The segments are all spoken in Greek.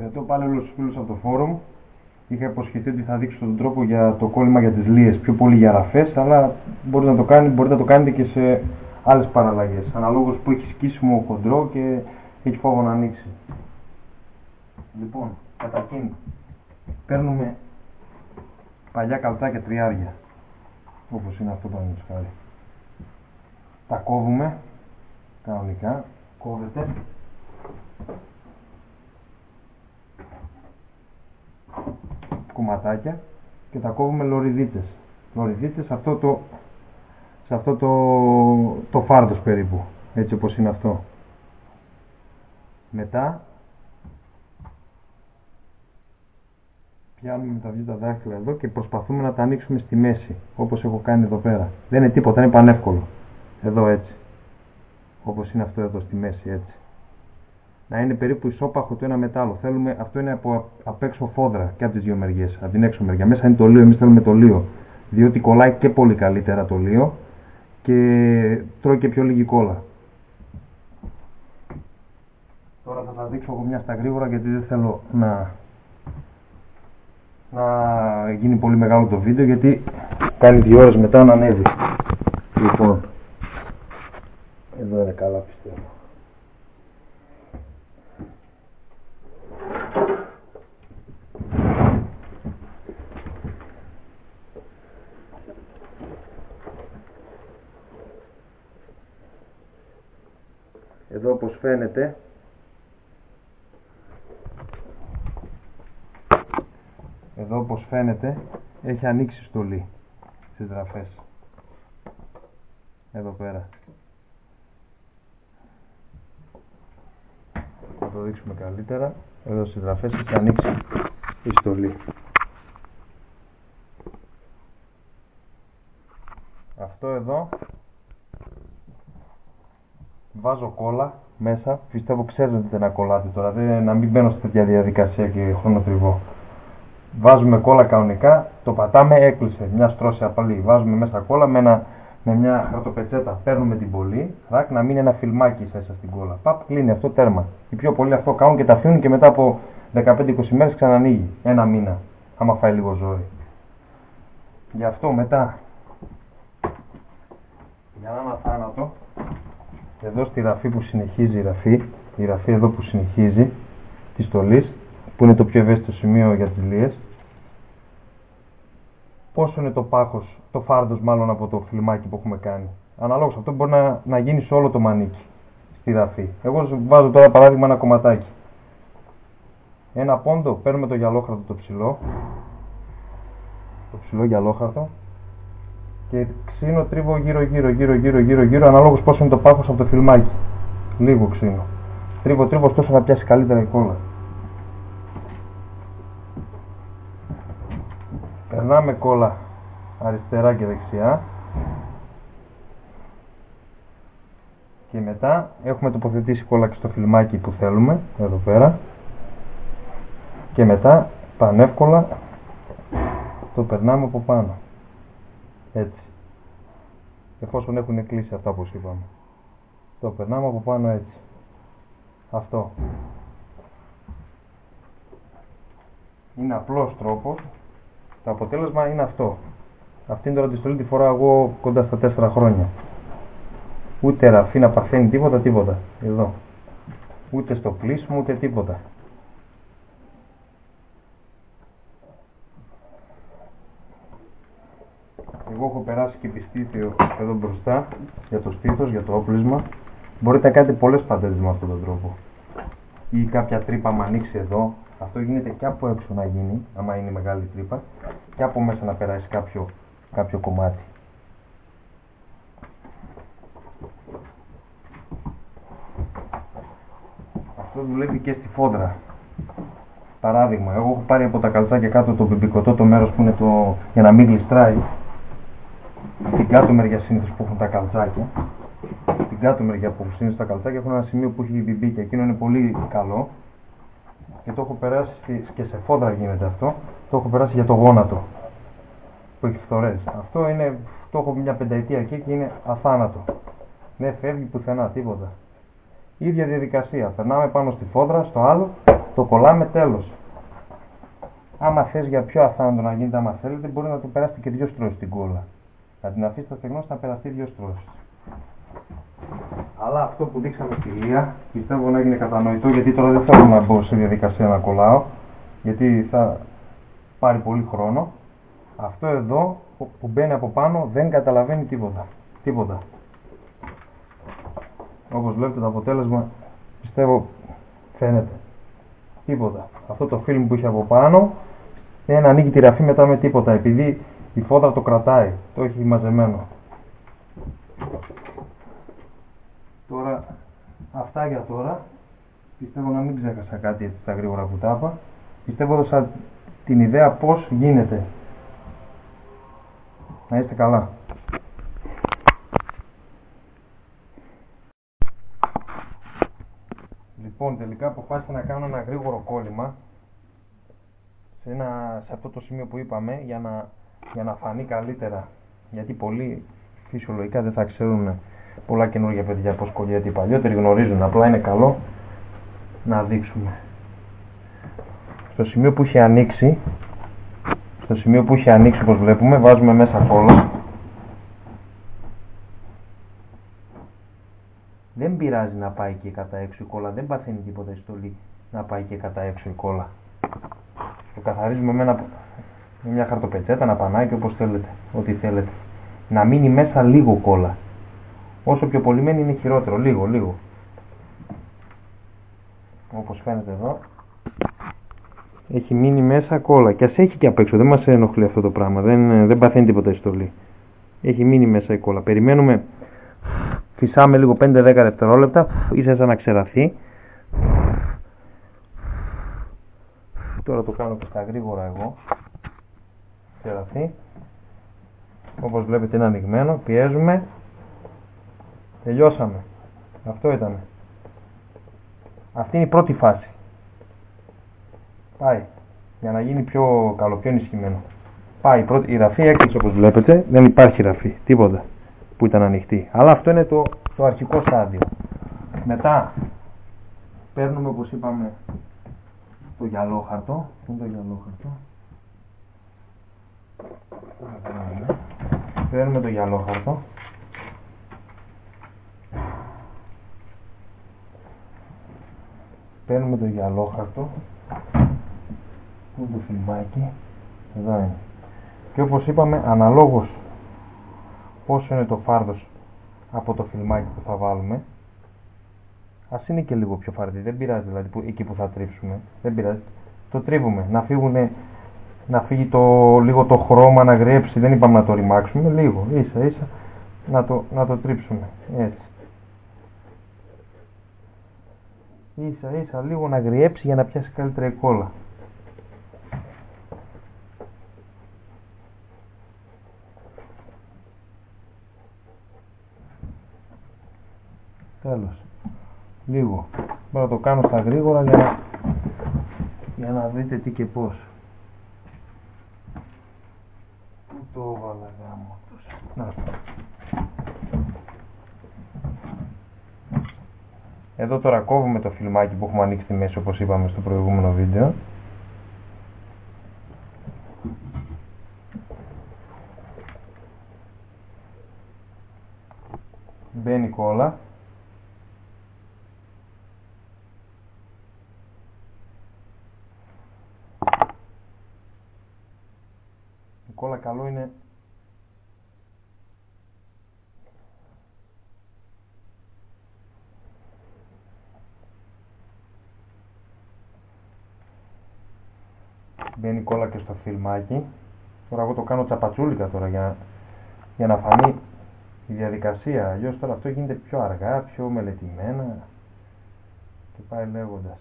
Χαιρετώ πάλι όλους τους φίλους από το φόρουμ. Είχα υποσχεθεί ότι θα δείξω τον τρόπο για το κόλλημα για τις λίες, πιο πολύ για ραφές, αλλά μπορείτε να το κάνετε και σε άλλες παραλλαγές. Αναλόγως που έχει σκίσιμο χοντρό και έχει φόβο να ανοίξει. Λοιπόν, καταρχήν παίρνουμε παλιά καλτσάκια τριάρια, όπως είναι αυτό πάνω τους χάρη. Τα κόβουμε κανονικά, κόβεται. Κουματάκια και τα κόβουμε λωριδίτες. Λωριδίτες σε αυτό το φάρδος περίπου, έτσι όπως είναι αυτό. Μετά πιάνουμε με τα δύο τα δάχτυλα εδώ και προσπαθούμε να τα ανοίξουμε στη μέση, όπως έχω κάνει εδώ πέρα. Δεν είναι τίποτα, είναι πανεύκολο. Εδώ έτσι, όπως είναι αυτό εδώ στη μέση, έτσι. Να είναι περίπου ισόπαχο το ένα με το άλλο. Θέλουμε, αυτό είναι απ' έξω φόδρα και από τις δύο μεριές, από την έξω μεριά. Μέσα είναι το λίο, εμείς θέλουμε το λίο, διότι κολλάει και πολύ καλύτερα το λίο και τρώει και πιο λίγη κόλλα. Τώρα θα τα δείξω εγώ μια στα γρήγορα, γιατί δεν θέλω να γίνει πολύ μεγάλο το βίντεο, γιατί κάνει 2 ώρες μετά να ανέβει. Λοιπόν, εδώ είναι καλά, πιστεύω. Εδώ όπως φαίνεται έχει ανοίξει στολή στις δραφές. Εδώ πέρα. Θα το δείξουμε καλύτερα. Εδώ στις δραφές έχει ανοίξει η στολή. Αυτό εδώ βάζω κόλλα μέσα, πιστεύω ξέρετε να κολλάτε τώρα, να μην μπαίνω σε τέτοια διαδικασία και χρονοτριβώ. Βάζουμε κόλλα κανονικά, το πατάμε, έκλεισε, μια στρώση απλή. Βάζουμε μέσα κόλλα με μια χαρτοπετσέτα, παίρνουμε την πολύ, να μείνει ένα φιλμάκι μέσα στην κόλλα. Παπ, κλείνει αυτό, τέρμα. Οι πιο πολλοί αυτό κάνουν και τα αφήνουν και μετά από 15-20 μέρες ξανανοίγει. Ένα μήνα, άμα φάει λίγο ζόρι. Γι' αυτό μετά, για να είναι αθάνατο, εδώ στη ραφή που συνεχίζει η ραφή εδώ που συνεχίζει τη στολής, που είναι το πιο ευαίσθητο σημείο για τις λίες, πόσο είναι το πάχος, το φάρδος μάλλον από το φιλμάκι που έχουμε κάνει. Αναλόγως αυτό μπορεί να γίνει σε όλο το μανίκι στη ραφή. Εγώ βάζω τώρα παράδειγμα ένα κομματάκι. Ένα πόντο, παίρνουμε το γυαλόχαρτο το ψηλό γυαλόχαρτο και ξύνω, τρίβω γύρω αναλόγως πόσο είναι το πάχος από το φιλμάκι. Λίγο ξύνω. Τρίβω ωστόσο να πιάσει καλύτερα η κόλλα. Περνάμε κόλλα αριστερά και δεξιά και μετά έχουμε τοποθετήσει κόλλα και στο φιλμάκι που θέλουμε, εδώ πέρα, και μετά πανεύκολα το περνάμε από πάνω, έτσι, εφόσον έχουν κλείσει αυτά όπως είπαμε. Το περνάμε από πάνω έτσι. Αυτό είναι απλός τρόπος. Το αποτέλεσμα είναι αυτό. Αυτή είναι τώρα τη στολή, τη φοράω εγώ κοντά στα 4 χρόνια. Ούτε ραφή να παθαίνει τίποτα. Εδώ. Ούτε στο πλήσιμο, ούτε τίποτα. Εγώ έχω περάσει και πιστήθιο εδώ μπροστά για το στήθος, για το όπλισμα. Μπορείτε να κάνετε πολλές παντέλες με αυτόν τον τρόπο. Ή κάποια τρύπα με ανοίξει εδώ. Αυτό γίνεται και από έξω να γίνει, άμα είναι μεγάλη τρύπα, και από μέσα να περάσει κάποιο κομμάτι. Αυτό δουλεύει και στη φόδρα. Παράδειγμα, εγώ έχω πάρει από τα καλτσάκια κάτω το μπιμπικωτό, το μέρος που είναι για να μην γλιστράει. Την κάτω μεριά συνήθως που έχουν τα καλτσάκια. Την κάτω μεριά που έχουν συνήθως τα καλτσάκια έχουν ένα σημείο που έχει μπιμπίκια. Εκείνο είναι πολύ καλό. Και το έχω περάσει και σε φόδρα γίνεται αυτό. Το έχω περάσει για το γόνατο που έχει φθορές. Αυτό είναι, το έχω μια πενταετία εκεί και είναι αθάνατο. Δεν φεύγει πουθενά τίποτα. Ίδια διαδικασία. Περνάμε πάνω στη φόδρα, στο άλλο, Το κολλάμε, τέλος. Άμα θες για πιο αθάνατο να γίνεται, άμα θέλετε, μπορεί να το περάσετε και 2 στρώσεις στην κόλλα. Να την αφήσετε στεγνώσει να περαστεί 2 στρώσεις. Αλλά αυτό που δείξαμε στη Λία, πιστεύω να έγινε κατανοητό, γιατί τώρα δεν θέλω να μπω σε διαδικασία να κολλάω, γιατί θα πάρει πολύ χρόνο. Αυτό εδώ που μπαίνει από πάνω δεν καταλαβαίνει τίποτα. Τίποτα. Όπως βλέπετε το αποτέλεσμα, πιστεύω φαίνεται. Τίποτα. Αυτό το φιλμ που είχε από πάνω δεν ανοίγει τη ραφή μετά με τίποτα, επειδή η φόδρα το κρατάει, το έχει μαζεμένο. Τώρα, αυτά για τώρα. Πιστεύω να μην ξέχασα κάτι έτσι στα γρήγορα που τα είπα. Πιστεύω έδωσα την ιδέα πώς γίνεται. Να είστε καλά. Λοιπόν, τελικά αποφάσισα να κάνω ένα γρήγορο κόλλημα σε αυτό το σημείο που είπαμε, για να φανεί καλύτερα. Γιατί πολλοί φυσιολογικά δεν θα ξέρουν πολλά καινούργια παιδιά πώς κολλιέται. Οι παλιότεροι γνωρίζουν, απλά είναι καλό να δείξουμε. Στο σημείο που είχε ανοίξει, όπως βλέπουμε, βάζουμε μέσα κόλλα. Δεν πειράζει να πάει και κατά έξω η κόλλα, δεν παθαίνει τίποτα η στολή να πάει και κατά έξω η κόλλα. Το καθαρίζουμε με μια χαρτοπετσέτα, ένα πανάκι, όπως θέλετε, ό,τι θέλετε. Να μείνει μέσα λίγο κόλλα. Όσο πιο πολύ μένει είναι χειρότερο, λίγο. Όπως φαίνεται εδώ, έχει μείνει μέσα κόλλα. Και ας έχει και απ' έξω, δεν μας ενοχλεί αυτό το πράγμα, δεν παθαίνει τίποτα η στολή. Έχει μείνει μέσα η κόλλα. Περιμένουμε, φυσάμε λίγο 5-10 δευτερόλεπτα, ίσα να ξεραθεί. Τώρα το κάνω και στα γρήγορα εγώ. Ξεραθεί. Όπως βλέπετε είναι ανοιγμένο, πιέζουμε. Τελειώσαμε. Αυτό ήταν. Αυτή είναι η πρώτη φάση. Πάει. Για να γίνει πιο καλό, πιο ενισχυμένο. Πάει η ραφή, έκλεισε όπως βλέπετε. Δεν υπάρχει ραφή, τίποτα που ήταν ανοιχτή. Αλλά αυτό είναι το αρχικό στάδιο. Μετά παίρνουμε, όπως είπαμε, το γυαλόχαρτο. Πού είναι το γυαλόχαρτο? Παίρνουμε το γυαλόχαρτο. Παίρνουμε το γυαλόχαρτο. Πού είναι το φιλμάκι? Εδώ είναι. Και όπως είπαμε, αναλόγως πόσο είναι το φάρδος από το φιλμάκι που θα βάλουμε, ας είναι και λίγο πιο φαρδί, δεν πειράζει, δηλαδή εκεί που θα τρίψουμε, δεν πειράζει, το τρίβουμε, να φύγει λίγο το χρώμα, να γρέψει, δεν είπαμε να το ρημάξουμε, λίγο, ίσα να το τρίψουμε, έτσι. Ίσα λίγο να γριέψει για να πιάσει καλύτερα η κόλλα. Τέλος. Λίγο. Μπορώ να το κάνω στα γρήγορα για να δείτε τι και πώς. Πού το έβαλα γάμο τους. Να. Εδώ τώρα κόβουμε το φιλμάκι που έχουμε ανοίξει στη μέση, όπως είπαμε στο προηγούμενο βίντεο. Μπαίνει κόλλα. Η κόλλα καλό είναι μπαίνει κόλλα και στο φιλμάκι. Τώρα εγώ το κάνω τσαπατσούλικα τώρα για να φανεί η διαδικασία. Αλλιώς τώρα αυτό γίνεται πιο αργά, πιο μελετημένα και πάει λέγοντας.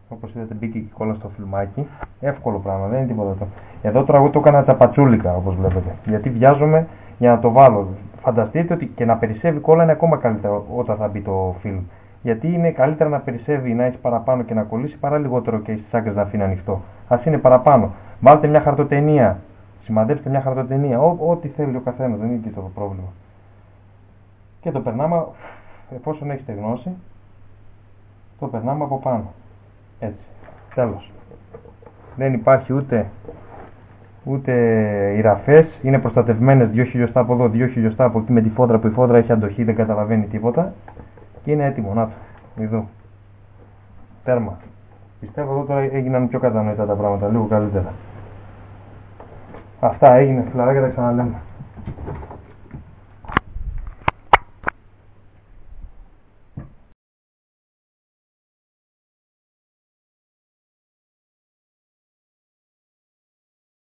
Όπως είδατε μπήκε και κόλλα στο φιλμάκι. Εύκολο πράγμα, δεν είναι τίποτα. Εδώ τώρα εγώ το έκανα τσαπατσούλικα, όπως βλέπετε. Γιατί βιάζομαι για να το βάλω. Φανταστείτε ότι και να περισσεύει κόλλα είναι ακόμα καλύτερα όταν θα μπει το φιλμ. Γιατί είναι καλύτερα να περισσεύει, να έχει παραπάνω και να κολλήσει παρά λιγότερο και στις άκρες να αφήνει ανοιχτό. Ας είναι παραπάνω. Βάλτε μια χαρτοτενία. Σημαντέψτε μια χαρτοτενία. Ό,τι θέλει ο καθένας, δεν είναι και το πρόβλημα. και το περνάμε, εφόσον έχει στεγνώσει, το περνάμε από πάνω. Έτσι. Τέλος. Δεν υπάρχει ούτε οι ραφές, είναι προστατευμένες 2 χιλιοστά από εδώ, 2 χιλιοστά από εκεί με τη φόντρα, που η φόντρα έχει αντοχή, δεν καταλαβαίνει τίποτα και είναι έτοιμο. Να το, εδώ. Τέρμα. Πιστεύω εδώ τώρα έγιναν πιο κατανοητά τα πράγματα, λίγο καλύτερα. Αυτά έγινε, φιλαράκια, τα ξαναλέμε.